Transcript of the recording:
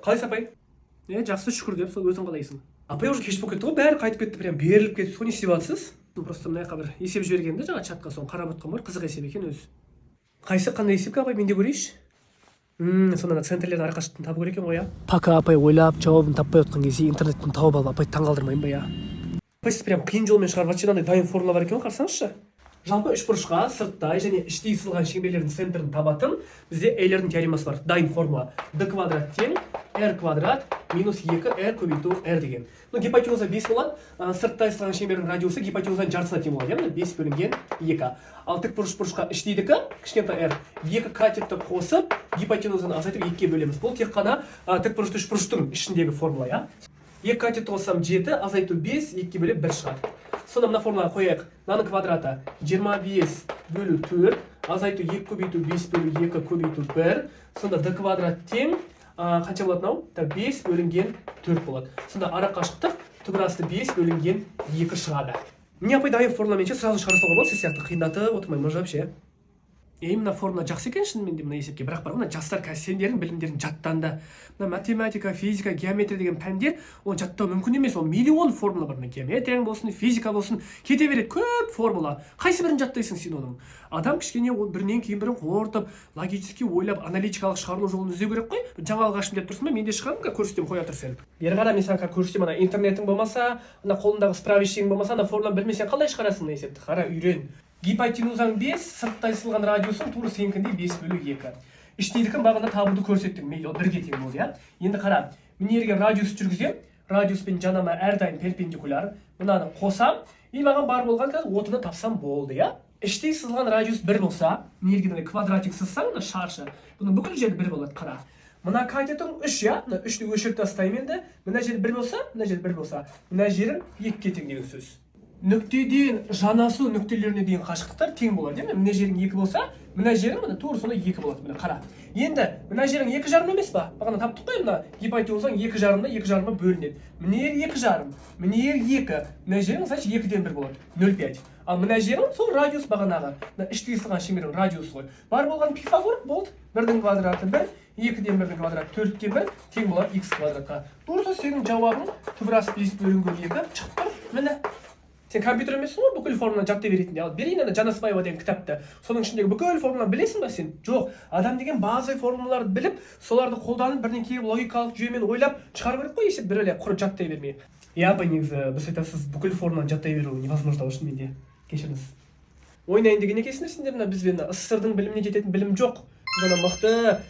Қалайсың апай? Жақсы шүкір деп, сол өзің қалайсың? Апай уже кеш болып кетті ғой, бәрі қайтып кетті, прям беріліп кетті ғой, не істеп жатсыз? Просто мына жаққа бір есеп жібергенде жаңа чатқа, соны қарап отқан бар, қызық есеп екен өзі. Қайсы, қандай есеп апай, мен де көрейінші? Сонда центрлердің әрқашықтан табу керек екен ғой, Пока апай ойлап жауабын таппай отқан кезде интернеттен тауып алып апай таңғалдырмайын ба, Апай сіз прям қиын жолмен шығарып жатыр, мынандай дайын формула бар екен ғой, қарасаңызшы. Жалпы үшбұрышқа сырттай және іштей сызылған шеңберлердің центрін табатын бізде Эйлердің теоремасы бар. Дайын формула d квадрат тең r квадрат минус 2r көбейту r деген. Гипотенуза 5 болады. Сырттай сызылған шеңбердің радиусы гипотенузаның жартысына тең болады. 5 бөлінген 2. Ал тікбұрышқа іштейдікі кішкентай r 2 катетті қосып гипотенузаны азайтып 2-ге бөлеміз. Бұл тек қана тікбұрышты үшбұрыштың ішіндегі формула, 2 катетті қоссам 7, азайту 5, 2-ге бөліп 1 шығады. Сонда мына формулаға қояйық. Мынаның квадраты 25 бөлу 4, азайту 2 көбейту 5 бөлу 2 көбейту 1. Сонда d квадрат тең қанша болады мынау? 5 бөлінген 4 болады. Сонда ара қашықтық түбірасты 5 бөлінген 2 шығады. Міне апай дайын формуламен сразу шығарсауға болады, сіз сияқты қиындатып отырмаймын вообще. Мына формула жақсы екен шынымен де мына есепке, бірақ бар, мына жастар қазір сендердің білімдерін жаттанды. Мына математика, физика, геометрия деген пәндер, оны жаттау мүмкін емес, ол миллион формула бар. Геометрияң болсын, физика болсын, кете береді көп формула. Қайсы бірін жаттайсың сен оның? Адам кішкене бірінен кейін бірін қорытып, логически ойлап, аналитикалық шығарылу жолын іздеу керек қой. Жаңалық ашым деп тұрсың ба, мен де шығамын, көрсетем, қоя тұр сен. Бері қара, мен саған көрсетем, ана интернетің болмаса, ана қолындағы справочнигің болмаса, ана формуланы білмесең қалай шығарасың мына есепті? Қара, үйрен. Гипотенузаң 5, сырттай сызылған радиусың тура сенікіндей 5 бөлу 2. Іштейдікін бағана табуды көрсеттім, бірге тең болды, Енді қара, мен ерге радиус жүргізем, радиус пен жанама әрдайым перпендикуляр. Мынаны қосам, маған бар болған қазір отыны тапсам болды, Іштей сызылған радиус 1 болса, мен ерге квадратик сызсаң, шаршы, бұның бүкіл жері 1 болады, қара. Мына катетің 3, мына 3-ті өшіріп тастаймын енді. Мына жері 1 болса, мына жері 1 болса, мына жерім 2-ге тең деген сөз. Нүктеден жанасу нүктелеріне дейін қашықтықтар тең болады, мына жерің 2 болса, мына жерің мына тура сонда 2 болады, мына қара. Енді мына жерің 2,5 емес па? Бағана таптық қой, мына гипотенузаң 2,5-2,5 бөлінеді. Мына жер 2,5, мына жер 2, мына жерің значит 2-ден 1 болады, 0,5. Ал мына жерің сол радиус бағанағы, мына іштей сызылған шеңбердің радиусы ғой. Бар болған Пифагор болды, 1-дің квадраты 1, 2-ден 1-дің квадраты 4-тен 1 тең болады x квадратқа. Дұрыс, сенің жауабың түбірасы 5 бөлінген 2 шығып тұр. Міне. Сен компьютер емессің ғой, бүкіл формуланы жаттай беретіндей. Ал берейін ана Жанасбаева деген кітапты. Соның ішіндегі бүкіл формуланы білесің ба сен? Жоқ. Адам деген базовый формулаларды біліп, соларды қолданып, бірден кейін логикалық жүйемен ойлап шығару керек қой, есеп бір өле құр жаттай бермей. Апа, негізі дұрыс айтасыз, бүкіл формуланы жаттай беру невозможно үшін менде. Кешіріңіз. Ойнайын деген екенсіңдер сендер, мына бізбен СССР-дың біліміне жететін білім жоқ. Біз ана мықты